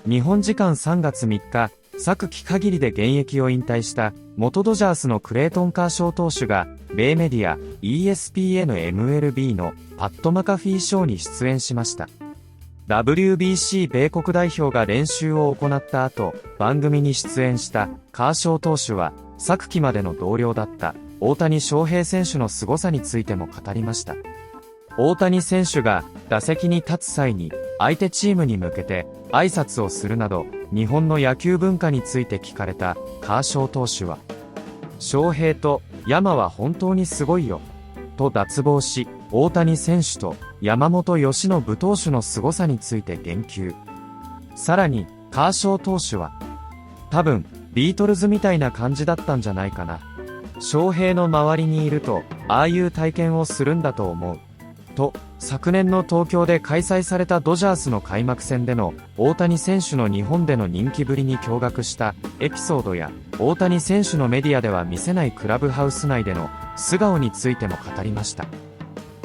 日本時間3月3日、昨季限りで現役を引退した元ドジャースのクレイトン・カーショー投手が、米メディア ESPN-MLB のパット・マカフィーショーに出演しました。WBC 米国代表が練習を行った後、番組に出演したカーショー投手は、昨季までの同僚だった大谷翔平選手の凄さについても語りました。大谷選手が打席に立つ際に相手チームに向けて挨拶をするなど、日本の野球文化について聞かれたカーショー投手は、翔平と山は本当にすごいよ、と脱帽し、大谷選手と山本由伸投手の凄さについて言及。さらに、カーショー投手は、多分、ビートルズみたいな感じだったんじゃないかな。翔平の周りにいると、ああいう体験をするんだと思う。と、昨年の東京で開催されたドジャースの開幕戦での大谷選手の日本での人気ぶりに驚愕したエピソードや、大谷選手のメディアでは見せないクラブハウス内での素顔についても語りました。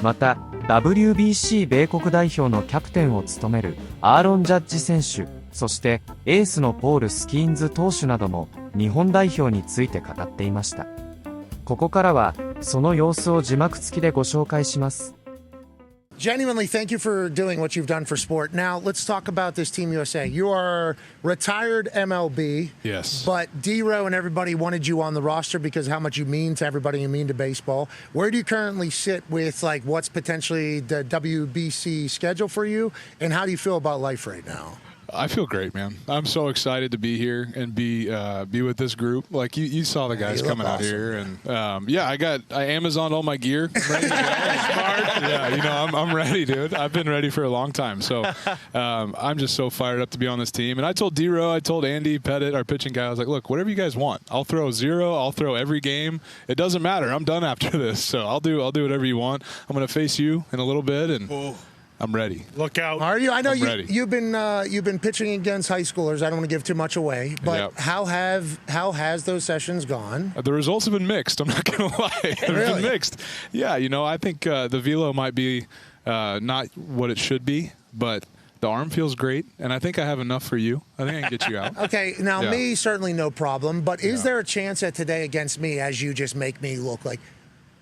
また、WBC 米国代表のキャプテンを務めるアーロンジャッジ選手、そしてエースのポール・スキーンズ投手なども日本代表について語っていました。ここからはその様子を字幕付きでご紹介します。Genuinely, thank you for doing what you've done for sport. Now, let's talk about this Team USA. You are retired MLB. Yes. But D-Row and everybody wanted you on the roster because of how much you mean to everybody, you mean to baseball. Where do you currently sit with, like, what's potentially the WBC schedule for you? And how do you feel about life right now? I feel great, man. I'm so excited to be here and be with this group. Like you saw the guys coming out here, and I Amazoned all my gear. Ready to go. Yeah, I'm ready, dude. I've been ready for a long time, so I'm just so fired up to be on this team. And I told D-Row, I told Andy Pettit, our pitching guy, I was like, look, whatever you guys want, I'll throw 0, I'll throw every game. It doesn't matter. I'm done after this, so I'll do whatever you want. I'm gonna face you in a little bit, and I'm ready. Look out. Are you? I know you've been pitching against high schoolers. I don't want to give too much away, but how has those sessions gone? The results have been mixed. I'm not going to lie. They've been mixed. Yeah, I think the velo might be not what it should be, but the arm feels great, and I think I have enough for you. I think I can get you out. Okay, now me, certainly no problem, but is there a chance that today against me, as you just make me look like,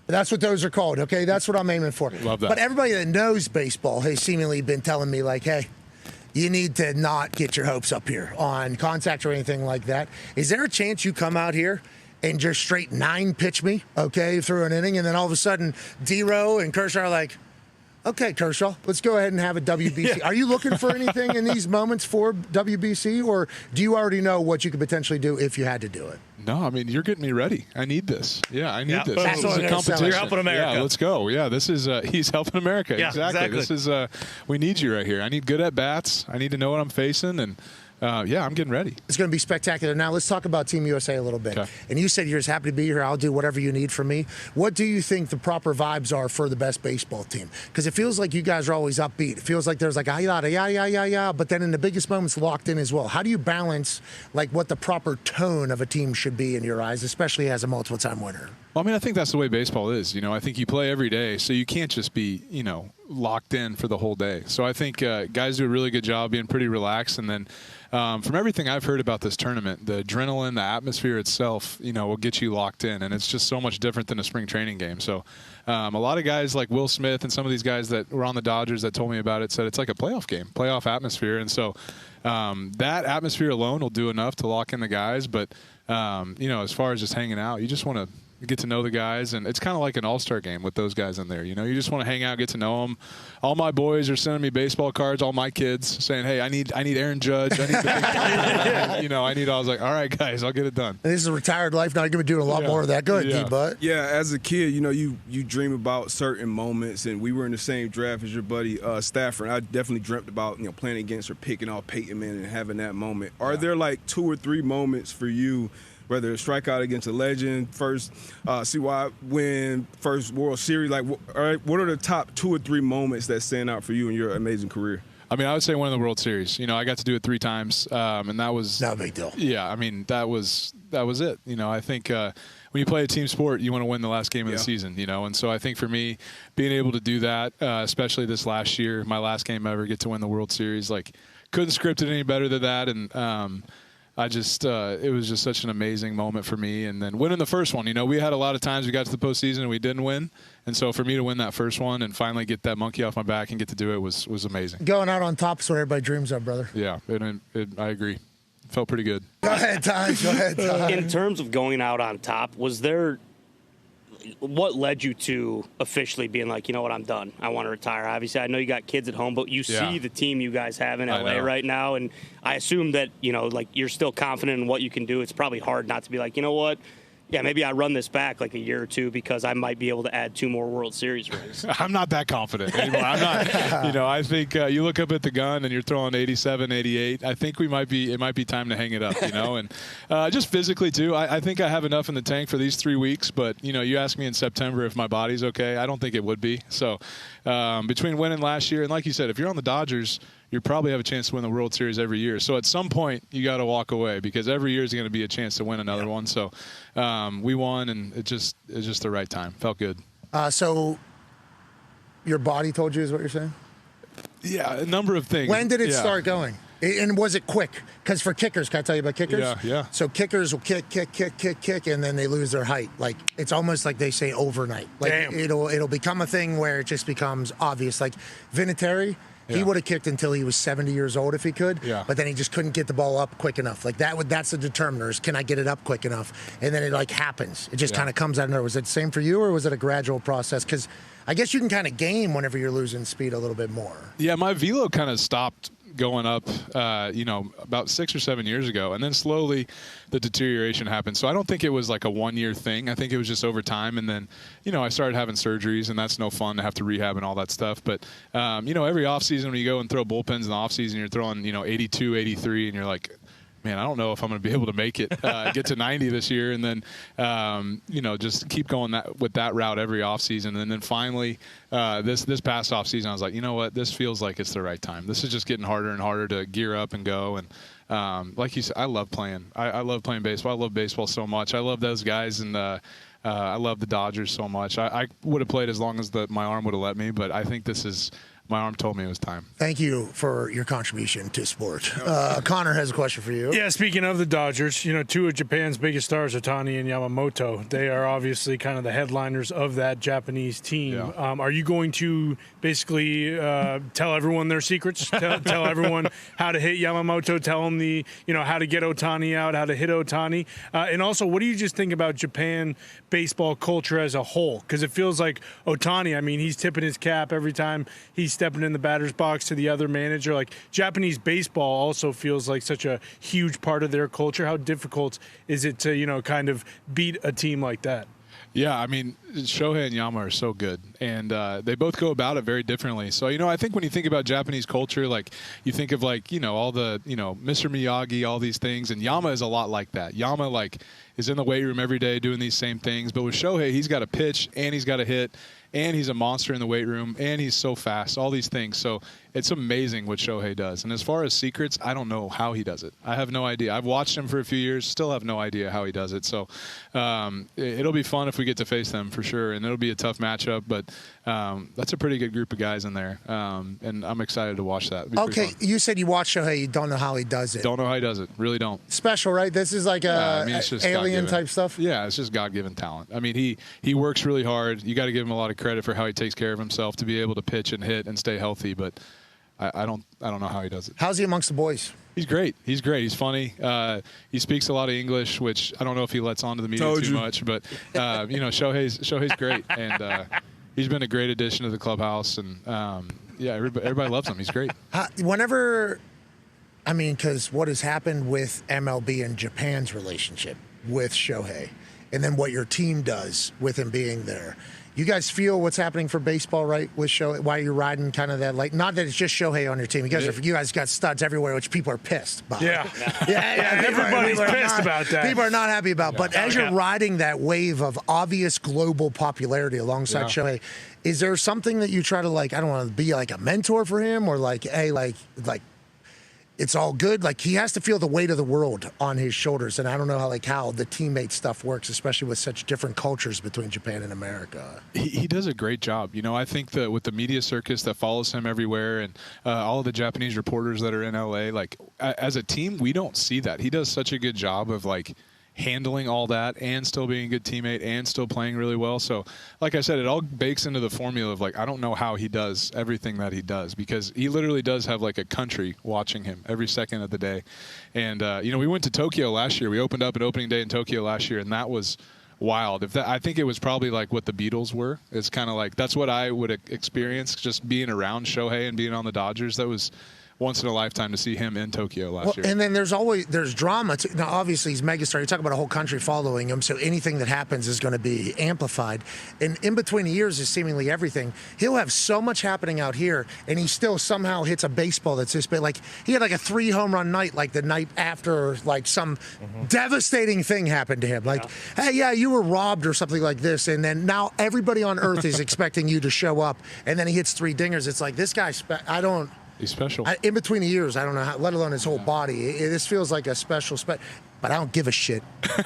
that's what those are called, okay? That's what I'm aiming for. Love that. But everybody that knows baseball has seemingly been telling me, like, hey, you need to not get your hopes up here on contact or anything like that. Is there a chance you come out here and just straight 9 pitch me, okay, through an inning, and then all of a sudden D-Row and Kershaw are like, okay, Kershaw, let's go ahead and have a WBC. Are you looking for anything in these moments for WBC, or do you already know what you could potentially do if you had to do it? No, I mean, you're getting me ready. I need this. Yeah, I need this. That's This is a competition. You're helping America. Yeah, let's go. Yeah, this is he's helping America. Yeah, exactly. This is we need you right here. I need good at bats. I need to know what I'm facing, and I'm getting ready. It's going to be spectacular. Now, let's talk about Team USA a little bit. Okay. And you said you're just happy to be here. I'll do whatever you need from me. What do you think the proper vibes are for the best baseball team? Because it feels like you guys are always upbeat. It feels like there's like, yeah, but then in the biggest moments, locked in as well. How do you balance, like, what the proper tone of a team should be in your eyes, especially as a multiple-time winner? Well, I mean, I think that's the way baseball is. I think you play every day, so you can't just be, locked in for the whole day. So I think guys do a really good job being pretty relaxed. And then from everything I've heard about this tournament, the adrenaline, the atmosphere itself, will get you locked in. And it's just so much different than a spring training game. So a lot of guys like Will Smith and some of these guys that were on the Dodgers that told me about it said it's like a playoff game, playoff atmosphere. And so that atmosphere alone will do enough to lock in the guys. But, as far as just hanging out, you just want to get to know the guys, and it's kind of like an all-star game with those guys in there. You just want to hang out, get to know them. All my boys are sending me baseball cards, all my kids saying, hey, I need Aaron Judge. I need the big I was like, all right, guys, I'll get it done. And this is a retired life. Now you're going to be doing a lot more of that. Go ahead, D-Butt. Yeah, as a kid, you dream about certain moments, and we were in the same draft as your buddy Stafford. I definitely dreamt about, playing against or picking off Peyton Manning and having that moment. Are there like 2 or 3 moments for you, whether it's strikeout against a legend, first CY win, first World Series, like, all right, what are the top 2 or 3 moments that stand out for you in your amazing career? I mean, I would say one of the World Series. I got to do it 3 times, and that was not a big deal. Yeah, I mean, that was it. I think when you play a team sport, you want to win the last game of the season. And so I think for me, being able to do that, especially this last year, my last game ever, get to win the World Series, like, couldn't script it any better than that. And I just it was just such an amazing moment for me. And then winning the first one, we had a lot of times we got to the postseason and we didn't win. And so for me to win that first one and finally get that monkey off my back and get to do it was amazing. Going out on top is what everybody dreams of, brother. Yeah, I agree. Felt pretty good. Go ahead, Ty. Go ahead, Ty. In terms of going out on top, what led you to officially being like, you know what, I'm done. I want to retire. Obviously, I know you got kids at home, but you see the team you guys have in LA right now, and I assume that, like you're still confident in what you can do. It's probably hard not to be like, you know what, yeah, maybe I run this back like a year or two because I might be able to add 2 more World Series rings. I'm not that confident anymore. I'm not, I think you look up at the gun and you're throwing 87, 88. I think it might be time to hang it up, and just physically too. I think I have enough in the tank for these 3 weeks, but you ask me in September if my body's okay. I don't think it would be. So between winning last year and like you said, if you're on the Dodgers, you probably have a chance to win the World Series every year. So at some point, you got to walk away because every year is going to be a chance to win another one. So we won, and it's just the right time. Felt good. So your body told you is what you're saying? Yeah, a number of things. When did it start going? And was it quick? Because for kickers, can I tell you about kickers? Yeah. So kickers will kick, and then they lose their height. Like it's almost like they say overnight. Like it'll become a thing where it just becomes obvious. Like Vinatieri. He would have kicked until he was 70 years old if he could, but then he just couldn't get the ball up quick enough. Like that's the determiner is can I get it up quick enough? And then it like happens. It just kind of comes out of nowhere. Was it the same for you or was it a gradual process? Because I guess you can kind of game whenever you're losing speed a little bit more. Yeah, my velo kind of stopped going up, about 6 or 7 years ago. And then slowly the deterioration happened. So I don't think it was like a 1-year thing. I think it was just over time. And then, I started having surgeries, and that's no fun to have to rehab and all that stuff. But, every offseason when you go and throw bullpens in the offseason, you're throwing, 82, 83, and you're like, man, I don't know if I'm going to be able to make it, get to 90 this year. And then, just keep going with that route every offseason. And then finally, this past offseason, I was like, you know what? This feels like it's the right time. This is just getting harder and harder to gear up and go. And like you said, I love playing. I love playing baseball. I love baseball so much. I love those guys. And I love the Dodgers so much. I would have played as long as my arm would have let me. But I think my arm told me it was time. Thank you for your contribution to sport. Connor has a question for you. Yeah, speaking of the Dodgers, 2 of Japan's biggest stars, Ohtani and Yamamoto, they are obviously kind of the headliners of that Japanese team. Yeah. Are you going to basically tell everyone their secrets? tell everyone how to hit Yamamoto, tell them how to get Ohtani out, how to hit Ohtani? And also, what do you just think about Japan baseball culture as a whole? Because it feels like Ohtani, he's tipping his cap every time he's stepping in the batter's box to the other manager. Like Japanese baseball also feels like such a huge part of their culture. How difficult is it to, kind of beat a team like that? Yeah, Shohei and Yama are so good, and they both go about it very differently. So, I think when you think about Japanese culture, like you think of all the, Mr. Miyagi, all these things, and Yama is a lot like that. Yama is in the weight room every day doing these same things, but with Shohei, he's got to pitch and he's got to hit, and he's a monster in the weight room, and he's so fast, all these things. So it's amazing what Shohei does. And as far as secrets, I don't know how he does it. I have no idea. I've watched him for a few years, still have no idea how he does it. So it'll be fun if we get to face them for sure, and it'll be a tough matchup, but that's a pretty good group of guys in there, and I'm excited to watch that. Okay, you said you watch Shohei, you don't know how he does it. Don't know how he does it. Really don't. Special, right? This is like it's just alien type stuff? Yeah, it's just God-given talent. He works really hard. You got to give him a lot of credit for how he takes care of himself to be able to pitch and hit and stay healthy, but I don't know how he does it. How's he amongst the boys? He's great. He's funny. He speaks a lot of English, which I don't know if he lets on to the media too much, but Shohei's great, and he's been a great addition to the clubhouse, and everybody loves him. He's great. Because what has happened with MLB and Japan's relationship with Shohei, and then what your team does with him being there. You guys feel what's happening for baseball, right, with Shohei? Why you're riding kind of that, not that it's just Shohei on your team. You guys got studs everywhere, which people are pissed about. Yeah. Everybody's pissed about that. People are not happy about. But as you're riding that wave of obvious global popularity alongside Shohei, is there something that you try to I don't want to be like a mentor for him, or hey, it's all good. Like, he has to feel the weight of the world on his shoulders, and I don't know how the teammate stuff works, especially with such different cultures between Japan and America. He does a great job. I think that with the media circus that follows him everywhere, and all of the Japanese reporters that are in LA, like, as a team, we don't see that. He does such a good job of, like, handling all that and still being a good teammate and still playing really well. So, like I said, it all bakes into the formula of, like, I don't know how he does everything that he does, because he literally does have, like, a country watching him every second of the day. And, we went to Tokyo last year. We opened up at opening day in Tokyo last year, and that was wild. I think it was probably like what the Beatles were. It's kind of like, that's what I would experience just being around Shohei and being on the Dodgers. That was once in a lifetime to see him in Tokyo last year. And then there's drama too. Now, obviously, he's megastar. You talk about a whole country following him, so anything that happens is going to be amplified. And in between the years is seemingly everything. He'll have so much happening out here, and he still somehow hits a baseball that's this big. Like, he had like a 3 home run night, like the night after, like, some devastating thing happened to him. Like, hey, yeah, you were robbed or something like this, and then now everybody on earth is expecting you to show up, and then he hits 3 dingers. It's like, this guy, he's special. In between the years, I don't know how, let alone his whole body. This feels like a special, but I don't give a shit.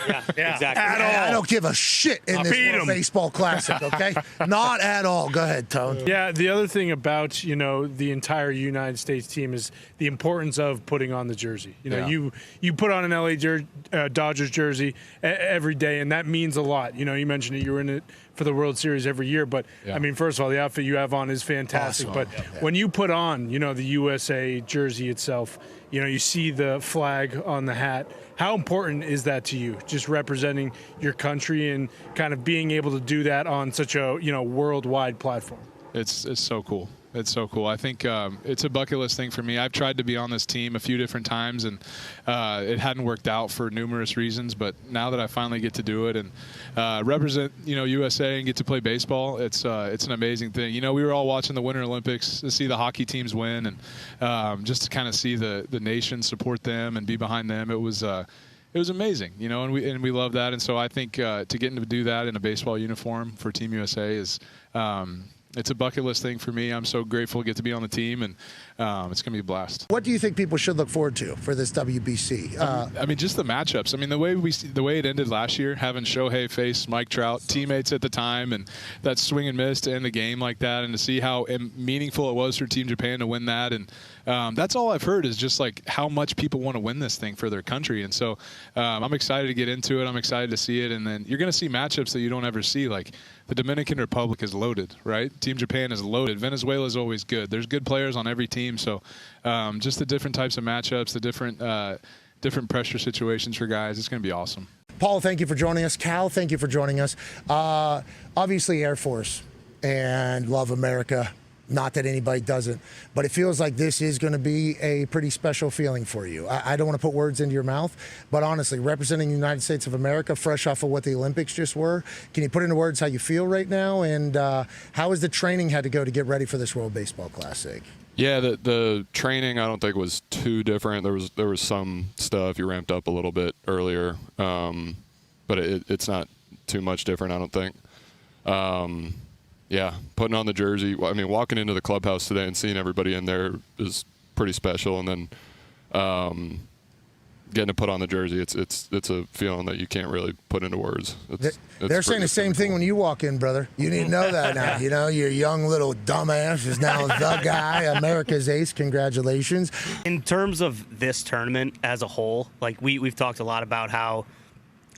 Yeah, exactly. At all. I don't give a shit in this World Baseball Classic, okay? Not at all. Go ahead, Tone. Yeah, the other thing about, the entire United States team is the importance of putting on the jersey. You put on an LA Dodgers jersey every day, and that means a lot. You mentioned it, you're in it for the World Series every year, but I mean, first of all, the outfit you have on is fantastic. Awesome. But when you put on, the USA jersey itself, you see the flag on the hat. How important is that to you, just representing your country and kind of being able to do that on such a worldwide platform? It's so cool. It's so cool. I think it's a bucket list thing for me. I've tried to be on this team a few different times, and it hadn't worked out for numerous reasons. But now that I finally get to do it and represent, USA and get to play baseball, it's an amazing thing. We were all watching the Winter Olympics to see the hockey teams win, and just to kind of see the nation support them and be behind them. It was amazing, and we love that. And so I think to get to do that in a baseball uniform for Team USA is. It's a bucket list thing for me. I'm so grateful to get to be on the team, and it's going to be a blast. What do you think people should look forward to for this WBC? I mean, just the matchups. I mean, the way it ended last year, having Shohei face Mike Trout, teammates at the time, and that swing and miss to end the game like that, and to see how meaningful it was for Team Japan to win that. And that's all I've heard is just like how much people want to win this thing for their country. And so I'm excited to get into it. I'm excited to see it. And then you're going to see matchups that you don't ever see. Like the Dominican Republic is loaded, right? Team Japan is loaded. Venezuela is always good. There's good players on every team. So just the different types of matchups, the different pressure situations for guys. It's going to be awesome. Paul, thank you for joining us. Cal, thank you for joining us. Obviously, Air Force and love America. Not that anybody doesn't, but it feels like this is going to be a pretty special feeling for you. I don't want to put words into your mouth, but honestly, representing the United States of America, fresh off of what the Olympics just were, can you put into words how you feel right now, and how has the training had to go to get ready for this World Baseball Classic? Yeah, the training I don't think was too different. There was some stuff you ramped up a little bit earlier, but it's not too much different, I don't think. Yeah, putting on the jersey. I mean, walking into the clubhouse today and seeing everybody in there is pretty special. And then getting to put on the jersey, it's a feeling that you can't really put into words. They're saying the same thing when you walk in, brother. You need to know that now. Your young little dumbass is now the guy, America's ace. Congratulations. In terms of this tournament as a whole, like we've talked a lot about how.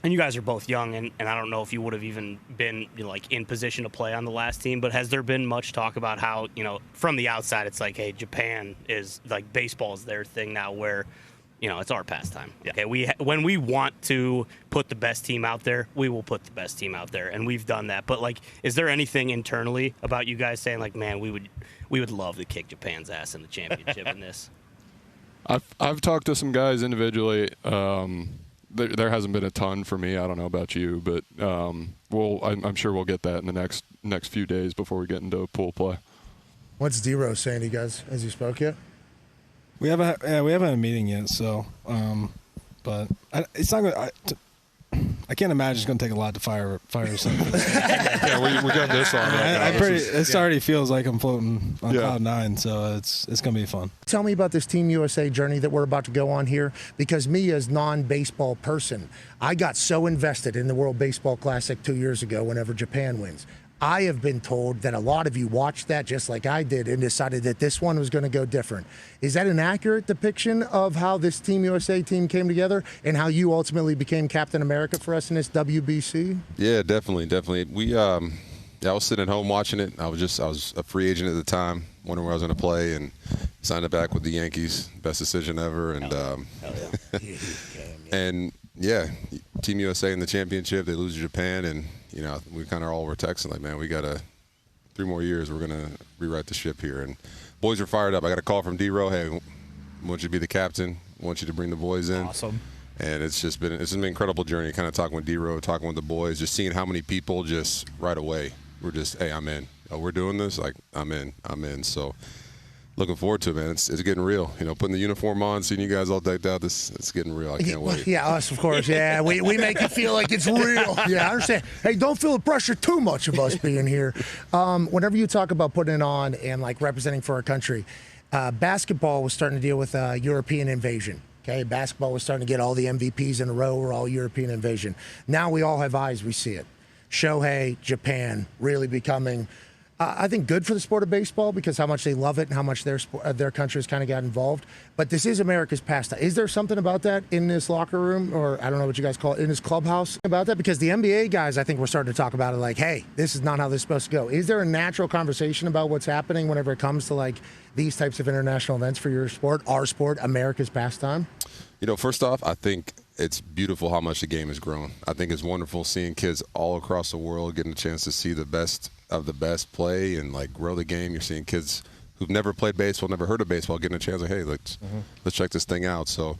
And you guys are both young, and I don't know if you would have even been in position to play on the last team, but has there been much talk about how, from the outside, it's like, hey, Japan is, like, baseball is their thing now where, it's our pastime. Yeah. Okay, when we want to put the best team out there, we will put the best team out there, and we've done that. But, like, is there anything internally about you guys saying, like, man, we would love to kick Japan's ass in the championship in this? I've talked to some guys individually. There hasn't been a ton for me. I don't know about you, but I'm sure we'll get that in the next few days before we get into pool play. What's D-Rose saying to you guys? Has he spoke yet? We haven't had a meeting yet, so but it's not going. I can't imagine it's going to take a lot to fire something. Yeah, we got this on. It already feels like I'm floating on cloud nine, so it's going to be fun. Tell me about this Team USA journey that we're about to go on here, because me as non-baseball person, I got so invested in the World Baseball Classic 2 years ago whenever Japan wins. I have been told that a lot of you watched that just like I did and decided that this one was going to go different. Is that an accurate depiction of how this Team USA team came together and how you ultimately became Captain America for us in this WBC? Yeah, definitely. I was sitting at home watching it. I was a free agent at the time, wondering where I was going to play, and signed it back with the Yankees. Best decision ever. And and yeah, Team USA in the championship, they lose to Japan, and we kind of all were texting like, man, we got 3 more years. We're gonna rewrite the ship here. And boys are fired up. I got a call from D-Row. Hey, I want you to be the captain. I want you to bring the boys in. Awesome. And it's been an incredible journey. Kind of talking with D-Row, talking with the boys, just seeing how many people just right away were just, hey, I'm in. Oh, we're doing this. Like, I'm in. So. Looking forward to it, man. It's getting real. Putting the uniform on, seeing you guys all decked out, it's getting real. I can't wait. Yeah, us, of course. Yeah, we make it feel like it's real. Yeah, I understand. Hey, don't feel the pressure too much of us being here. Whenever you talk about putting it on and, like, representing for our country, basketball was starting to deal with European invasion. Okay, basketball was starting to get all the MVPs in a row were all European invasion. Now we all have eyes. We see it. Shohei, Japan, really becoming... I think good for the sport of baseball because how much they love it and how much their countries kind of got involved. But this is America's pastime. Is there something about that in this locker room, or I don't know what you guys call it, in this clubhouse about that? Because the NBA guys, I think we're starting to talk about it like, hey, this is not how this is supposed to go. Is there a natural conversation about what's happening whenever it comes to like these types of international events for your sport, our sport, America's pastime? First off, I think it's beautiful how much the game has grown. I think it's wonderful seeing kids all across the world getting a chance to see the best of the best play and like grow the game. You're seeing kids who've never played baseball, never heard of baseball, getting a chance like, hey, let's check this thing out. So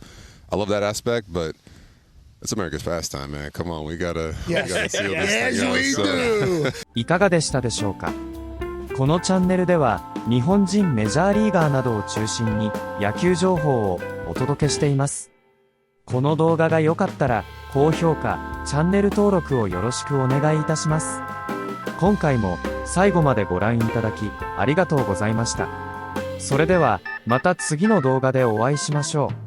I love that aspect, but it's America's pastime, man. Come on, we gotta seal this thing out. いかがでしたでしょうか。このチャンネルでは日本人メジャーリーガーなどを中心に野球情報をお届けしています。この動画が良かったら高評価、チャンネル登録をよろしくお願いいたします。今回も最後までご覧いただきありがとうございました。それではまた次の動画でお会いしましょう。